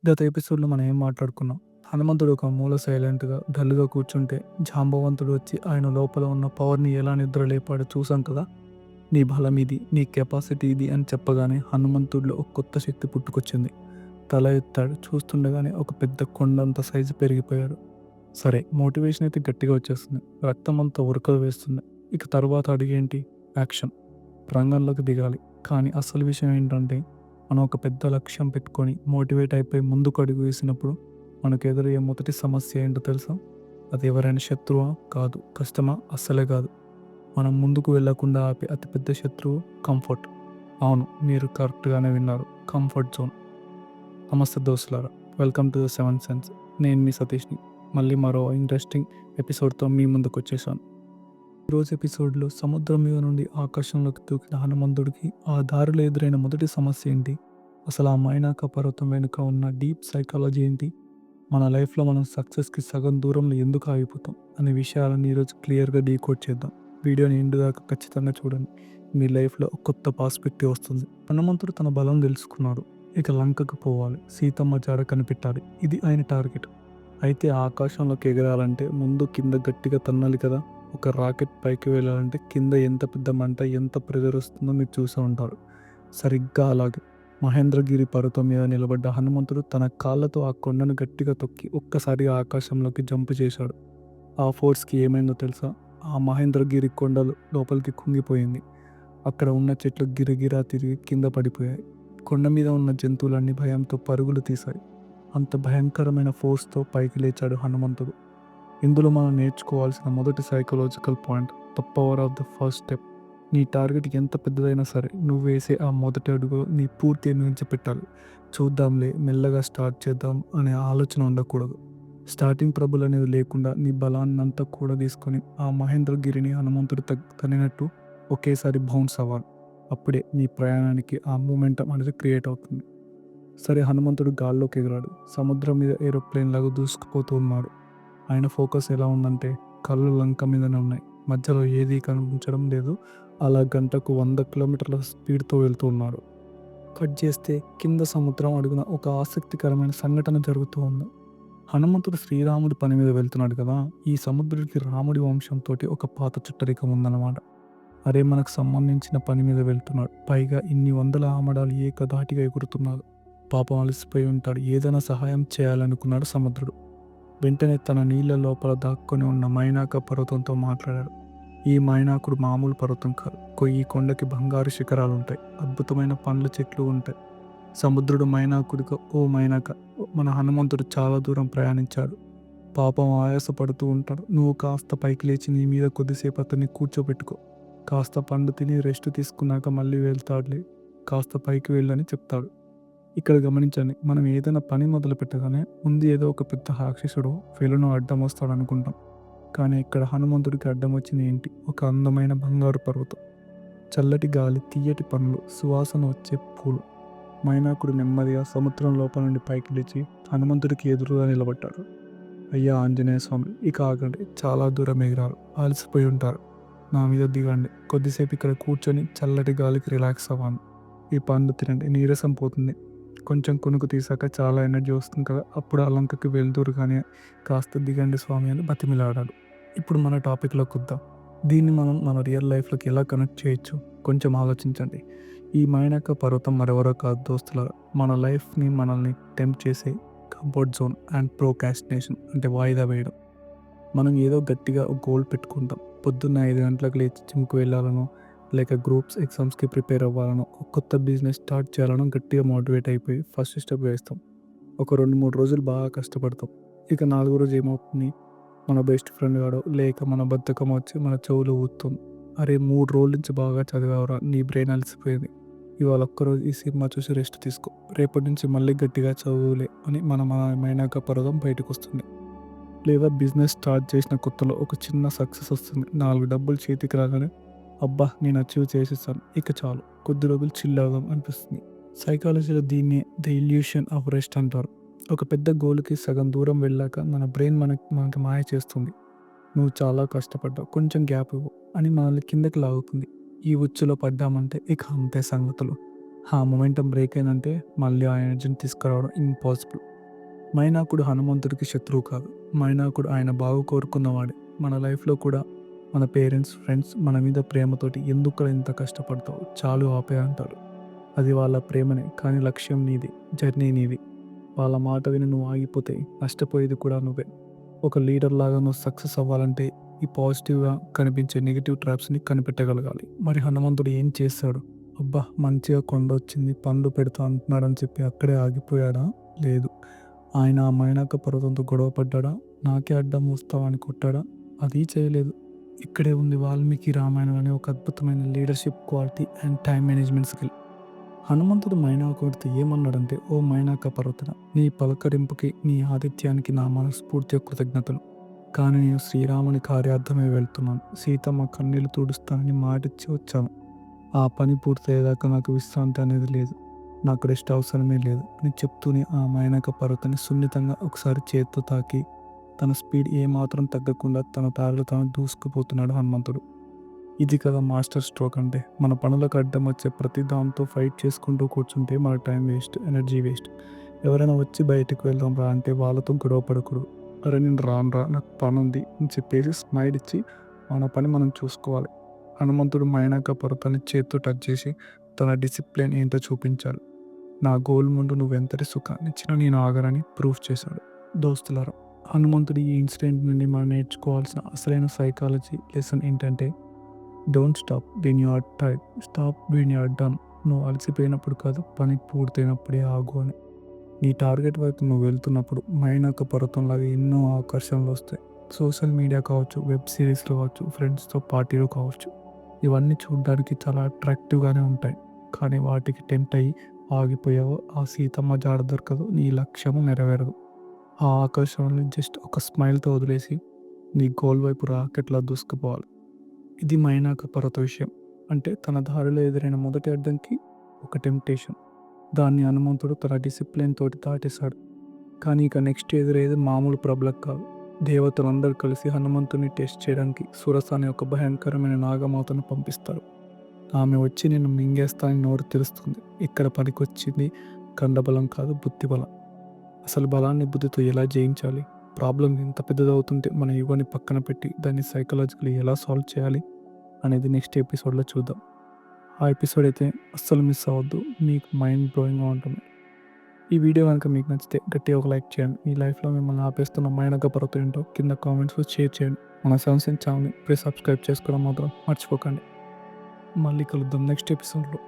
గత ఎపిసోడ్‌లో మనం ఏం మాట్లాడుకున్నాం? హనుమంతుడు ఒక మూల సైలెంట్‌గా, డల్‌గా కూర్చుంటే, జాంబవంతుడు వచ్చి ఆయన లోపల ఉన్న పవర్‌ని ఎలా నిద్రలేపాడో చూసాం కదా! నీ బలం ఇది, నీ కెపాసిటీ ఇది అని చెప్పగానే హనుమంతుడిలో ఒక కొత్త శక్తి పుట్టుకొచ్చింది. తల ఎత్తాడు. చూస్తుండగానే ఒక పెద్ద కొండంత సైజు పెరిగిపోయాడు. సరే, మోటివేషన్ అయితే గట్టిగా వచ్చేస్తుంది. రక్తమంతా ఉరకలు వేస్తుంది. ఇక తరువాత అడుగేంటి? యాక్షన్. రంగంలోకి దిగాలి. కానీ అసలు విషయం ఏంటంటే, మనం ఒక పెద్ద లక్ష్యం పెట్టుకొని మోటివేట్ అయిపోయి ముందుకు అడుగు వేసినప్పుడు మనకు ఎదురయ్యే మొదటి సమస్య ఏంటో తెలుసా? అది ఎవరైనా శత్రువా? కాదు. కష్టమా? అస్సలే కాదు. మనం ముందుకు వెళ్ళకుండా ఆపే అతిపెద్ద శత్రువు కంఫర్ట్. అవును, మీరు కరెక్ట్గానే విన్నారు. Comfort zone. నమస్తే దోస్తులారా, welcome to the seven sense. నేను మీ సతీష్ని. మళ్ళీ మరో ఇంట్రెస్టింగ్ ఎపిసోడ్తో మీ ముందుకు వచ్చేసాను. ఈరోజు ఎపిసోడ్లో సముద్రం మీద నుండి ఆకాశంలోకి దూకిన హనుమంతుడికి ఆ దారిలో ఎదురైన మొదటి సమస్య ఏంటి, అసలు ఆ మైనాక పర్వతం వెనుక ఉన్న డీప్ సైకాలజీ ఏంటి, మన లైఫ్లో మనం సక్సెస్కి సగం దూరంలో ఎందుకు ఆగిపోతాం అనే విషయాలను ఈరోజు క్లియర్గా డీకోడ్ చేద్దాం. వీడియోని ఎండు దాకా ఖచ్చితంగా చూడండి. మీ లైఫ్లో ఒక కొత్త పర్స్పెక్టివ్ వస్తుంది. హనుమంతుడు తన బలం తెలుసుకున్నాడు. ఇక లంకకు పోవాలి, సీతమ్మ జాడ కనిపెట్టాలి. ఇది ఆయన టార్గెట్. అయితే ఆ ఆకాశంలోకి ఎగరాలంటే ముందు కింద గట్టిగా తన్నాలి కదా. ఒక రాకెట్ పైకి వెళ్ళాలంటే కింద ఎంత పెద్ద మంట, ఎంత ప్రెజర్ వస్తుందో మీరు చూసే ఉంటారు. సరిగ్గా అలాగే మహేంద్రగిరి పర్వతం మీద నిలబడ్డ హనుమంతుడు తన కాళ్ళతో ఆ కొండను గట్టిగా తొక్కి ఒక్కసారిగా ఆకాశంలోకి జంప్ చేశాడు. ఆ ఫోర్స్కి ఏమైందో తెలుసా? ఆ మహేంద్రగిరి కొండలు లోపలికి కుంగిపోయింది. అక్కడ ఉన్న చెట్లు గిరగిరా తిరిగి కింద పడిపోయాయి. కొండ మీద ఉన్న జంతువులన్నీ భయంతో పరుగులు తీశాయి. అంత భయంకరమైన ఫోర్స్తో పైకి లేచాడు హనుమంతుడు. ఇందులో మనం నేర్చుకోవాల్సిన మొదటి psychological point, the power of the first step. నీ టార్గెట్ ఎంత పెద్దదైనా సరే, నువ్వు వేసే ఆ మొదటి అడుగు నీ పూర్తి ఎనర్జీ పెట్టాలి. చూద్దాంలే, మెల్లగా స్టార్ట్ చేద్దాం అనే ఆలోచన ఉండకూడదు. స్టార్టింగ్ ట్రబుల్ అనేది లేకుండా నీ బలాన్ని అంతా కూడా తీసుకొని ఆ మహేంద్రగిరిని హనుమంతుడు తనినట్టు ఒకేసారి బౌన్స్ అవ్వాలి. అప్పుడే నీ ప్రయాణానికి ఆ మూమెంటం అనేది క్రియేట్ అవుతుంది. సరే, హనుమంతుడు గాల్లోకి ఎగిరాడు. సముద్రం మీద ఏరోప్లేన్ లాగా దూసుకుపోతూ ఉన్నాడు. ఆయన ఫోకస్ ఎలా ఉందంటే, కళ్ళు లంక మీదనే ఉన్నాయి. మధ్యలో ఏదీ కనిపించడం లేదు. అలా గంటకు 100 కిలోమీటర్ల స్పీడ్తో వెళ్తూ ఉన్నాడు. కట్ చేస్తే కింద సముద్రం అడుగున ఒక ఆసక్తికరమైన సంఘటన జరుగుతూ ఉంది. హనుమంతుడు శ్రీరాముడి పని మీద వెళ్తున్నాడు కదా. ఈ సముద్రుడికి రాముడి వంశంతోటి ఒక పాత చుట్టరికం ఉందన్నమాట. అరే, మనకు సంబంధించిన పని మీద వెళ్తున్నాడు, పైగా ఇన్ని వందల ఆమడాలు ఏకధాటిగా ఎగురుతున్నాడు. పాపం అలసిపోయి ఉంటాడు. ఏదైనా సహాయం చేయాలనుకున్నాడు సముద్రుడు. వెంటనే తన నీళ్ల లోపల దాక్కొని ఉన్న మైనాక పర్వతంతో మాట్లాడాడు. ఈ మైనాకుడు మామూలు పర్వతం కాదు. ఈ కొండకి బంగారు శిఖరాలు ఉంటాయి, అద్భుతమైన పండ్ల చెట్లు ఉంటాయి. సముద్రుడు మైనాకుడిగా, ఓ మైనాక, మన హనుమంతుడు చాలా దూరం ప్రయాణించాడు. పాపం ఆయాసపడుతూ ఉంటాడు. నువ్వు కాస్త పైకి లేచి నీ మీద కొద్దిసేపు అతన్ని కూర్చోబెట్టుకో. కాస్త పండు తిని రెస్ట్ తీసుకున్నాక మళ్ళీ వెళ్తాడులే. కాస్త పైకి వెళ్ళని చెప్తాడు. ఇక్కడ గమనించండి, మనం ఏదైనా పని మొదలు పెట్టగానే ముందు ఏదో ఒక పెద్ద రాక్షసుడు వెలును అడ్డం వస్తాడు అనుకుంటాం. కానీ ఇక్కడ హనుమంతుడికి అడ్డం వచ్చింది ఏంటి? ఒక అందమైన బంగారు పర్వతం, చల్లటి గాలి, తీయటి పండ్లు, సువాసన వచ్చే పూలు. మైనాకుడు నెమ్మదిగా సముద్రం లోపల నుండి పైకి లేచి హనుమంతుడికి ఎదురుగా నిలబడ్డాడు. అయ్యా ఆంజనేయ స్వామి, ఇక ఆగండి, చాలా దూరం ఎగిరారు, అలసిపోయి ఉంటారు. నా మీద దిగండి. కొద్దిసేపు ఇక్కడ కూర్చొని చల్లటి గాలికి రిలాక్స్ అవ్వండి. ఈ పండు తినండి, నీరసం పోతుంది. కొంచెం కునుకు తీసాక చాలా ఎనర్జీ వస్తుంది కదా, అప్పుడు ఆ లంకకి వెళ్తురు కానీ కాస్త దిగండి స్వామి అని బతిమిలాడాడు. ఇప్పుడు మన టాపిక్లోకి వద్దాం. దీన్ని మనం మన రియల్ లైఫ్లోకి ఎలా కనెక్ట్ చేయొచ్చు కొంచెం ఆలోచించండి. ఈ మైనాక పర్వతం మరెవరో కాదు దోస్తుల, మన లైఫ్ని మనల్ని టెంప్ట్ చేసే కంఫర్ట్ జోన్ అండ్ ప్రోకాస్టినేషన్, అంటే వాయిదా వేయడం. మనం ఏదో గట్టిగా ఒక గోల్ పెట్టుకుంటాం. పొద్దున్న 5 గంటలకు లేచి జిమ్కి వెళ్ళాలనో, లేక గ్రూప్స్ ఎగ్జామ్స్కి ప్రిపేర్ అవ్వాలనో, ఒక కొత్త బిజినెస్ స్టార్ట్ చేయాలనో గట్టిగా మోటివేట్ అయిపోయి ఫస్ట్ స్టెప్ వేస్తాం. ఒక 2-3 రోజులు బాగా కష్టపడతాం. ఇక 4వ రోజు ఏమవుతుంది? మన బెస్ట్ ఫ్రెండ్ గాడో లేక మన బద్ధకం వచ్చి మన చెవులు ఊతుంది. అరే, 3 రోజుల నుంచి బాగా చదివావురా, నీ బ్రెయిన్ అలసిపోయింది, ఇవాళ ఒక్కరోజు ఈ సినిమా చూసి రెస్ట్ తీసుకో, రేపటి నుంచి మళ్ళీ గట్టిగా చదువులే అని మన మైనాక పర్వతం బయటకు వస్తుంది. లేదా బిజినెస్ స్టార్ట్ చేసిన కొత్తలో ఒక చిన్న సక్సెస్ వస్తుంది. 4 డబ్బులు చేతికి రాగానే, అబ్బా నేను అచీవ్ చేసేసాను, ఇక చాలు, కొద్ది రోజులు చిల్ అవుదాం అనిపిస్తుంది. సైకాలజీలో దీన్ని ద ఇల్యూషన్ ఆఫ్ రెస్ట్ అంటారు. ఒక పెద్ద గోల్కి సగం దూరం వెళ్ళాక మన బ్రెయిన్ మనకి మాయ చేస్తుంది. నువ్వు చాలా కష్టపడ్డావు, కొంచెం గ్యాప్ ఇవ్వు అని మనల్ని కిందకి లాగుతుంది. ఈ ఉచ్చులో పడ్డామంటే ఇక అంతే సంగతులు. ఆ మొమెంటం బ్రేక్ అయిందంటే మళ్ళీ ఆ ఎనర్జీని తీసుకురావడం ఇంపాసిబుల్. మైనాకుడు హనుమంతుడికి శత్రువు కాదు. మైనాకుడు ఆయన బాగు కోరుకున్నవాడే. మన లైఫ్‌లో కూడా మన పేరెంట్స్, ఫ్రెండ్స్ మన మీద ప్రేమతోటి ఎందుకురా ఇంత కష్టపడతావు? చాలు ఆపేయ్ అంటారు. అది వాళ్ళ ప్రేమనే. కానీ లక్ష్యం నీది. జర్నీ నీది. వాళ్ళ మాట విని నువ్వు ఆగిపోతే నష్టపోయేది కూడా నువ్వే. ఒక లీడర్ లాగా నువ్వు సక్సెస్ అవ్వాలంటే ఈ పాజిటివ్‌గా కనిపించే నెగెటివ్ ట్రాప్స్‌ని కనిపెట్టగలగాలి. మరి హనుమంతుడు ఏం చేశాడు? అబ్బా! మంచిగా కొండొచ్చింది, పండ్లు పెడతా అంటున్నాడని చెప్పి అక్కడే ఆగిపోయాడా? లేదు. ఆయన ఆ మైనాక పర్వతంతో గొడవ పడ్డాడా? నాకే అడ్డం వస్తావా అని కొట్టాడా? అదీ చేయలేదు. ఇక్కడే ఉంది వాల్మీకి రామాయణం అనే ఒక అద్భుతమైన leadership quality and time management skill. హనుమంతుడు మైనాకుడితో ఏమన్నాడంటే, "ఓ మైనాక పర్వతన, నీ పలకరింపుకి, నీ ఆతిథ్యానికి నా మనస్ఫూర్తిగా కృతజ్ఞతలు. కానీ నేను శ్రీరాముని కార్యార్థమే వెళ్తున్నాను. సీతమ్మ కన్నీళ్లు తుడుస్తానని మాటిచ్చి వచ్చాను. ఆ పని పూర్తయ్యేదాకా నాకు విశ్రాంతి అనేది లేదు. నాకు రెస్ట్ అవసరమే లేదు" అని చెప్తూనే ఆ మైనక పర్వతాన్ని సున్నితంగా ఒకసారి చేత్తో తాకి తన స్పీడ్ ఏమాత్రం తగ్గకుండా తన దారిలో తాను దూసుకుపోతున్నాడు హనుమంతుడు. ఇది కదా మాస్టర్ స్ట్రోక్ అంటే. మన పనులకు అడ్డం వచ్చే ప్రతి దాంతో ఫైట్ చేసుకుంటూ కూర్చుంటే మన టైం వేస్ట్, ఎనర్జీ వేస్ట్. ఎవరైనా వచ్చి బయటకు వెళ్దాం రా అంటే వాళ్ళతో గొడవ పడకూడదు. అరే నేను రానురా, నాకు పనుంది అని చెప్పేసి స్మైల్ ఇచ్చి మన పని మనం చూసుకోవాలి. హనుమంతుడు మైనాక పర్వతాన్ని చేత్తో టచ్ చేసి తన డిసిప్లిన్ ఏంటో చూపించాడు. నా గోల్ ముందు నువ్వెంతటి సుఖాన్నిచ్చినా నేను ఆగనని ప్రూవ్ చేశాడు. దోస్తులారా, హనుమంతుడి ఈ ఇన్సిడెంట్ నుండి మనం నేర్చుకోవాల్సిన అసలైన సైకాలజీ లెసన్ ఏంటంటే, don't stop when you are tired, stop when you are done. నువ్వు అలసిపోయినప్పుడు కాదు, పని పూర్తయినప్పుడే ఆగు అని. నీ టార్గెట్ వైపు నువ్వు వెళ్తున్నప్పుడు మైనాక పర్వతంలాగా ఎన్నో ఆకర్షణలు వస్తాయి. సోషల్ మీడియా కావచ్చు, వెబ్ సిరీస్లు కావచ్చు, ఫ్రెండ్స్తో పార్టీలు కావచ్చు, ఇవన్నీ చూడడానికి చాలా అట్రాక్టివ్గానే ఉంటాయి. కానీ వాటికి టెంప్ట్ అయ్యి ఆగిపోయావో ఆ సీతమ్మ జాడ దొరకదు, నీ లక్ష్యము నెరవేరదు. ఆ ఆకర్షణని జస్ట్ ఒక స్మైల్తో వదిలేసి నీ గోల్ వైపు రాకెట్లా దూసుకుపోవాలి. ఇది మైనాక పర్వత విషయం. అంటే తన దారిలో ఎదురైన మొదటి అడ్డంకి ఒక టెంప్టేషన్. దాన్ని హనుమంతుడు తన డిసిప్లిన్ తోటి దాటేశాడు. కానీ ఇక నెక్స్ట్ ఎదురయ్యేది మామూలు ప్రాబ్లం కాదు. దేవతలందరూ కలిసి హనుమంతుని టెస్ట్ చేయడానికి సురస అనే ఒక భయంకరమైన నాగమాతను పంపిస్తారు. ఆమె వచ్చి నిన్ను మింగేస్తా అని నోరు తెరుస్తుంది. ఇక్కడ పనికొచ్చింది కండబలం కాదు, బుద్ధిబలం. అసలు బలాన్ని బుద్ధితో ఎలా జయించాలి? ప్రాబ్లం ఎంత పెద్దదవుతుంటే మన యుగాన్ని పక్కన పెట్టి దాన్ని సైకలాజికల్లీ ఎలా సాల్వ్ చేయాలి అనేది నెక్స్ట్ ఎపిసోడ్లో చూద్దాం. ఆ ఎపిసోడ్ అయితే అస్సలు మిస్ అవ్వద్దు. మీకు మైండ్ బ్లోయింగ్గా ఉంటుంది. ఈ వీడియో కనుక మీకు నచ్చితే గట్టిగా ఒక లైక్ చేయండి. మీ లైఫ్లో మిమ్మల్ని ఆపేస్తున్న మైనక పర్వతం ఏంటో కింద కామెంట్స్లో షేర్ చేయండి. మన సెవెన్ ఛానల్ని ప్లీజ్ సబ్స్క్రైబ్ చేసుకోవడం మాత్రం మర్చిపోకండి. మళ్ళీ కలుద్దాం నెక్స్ట్ ఎపిసోడ్లో.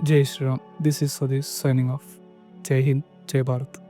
జై Shriram. This is Satish signing off. జై హింద్, జై భారత్.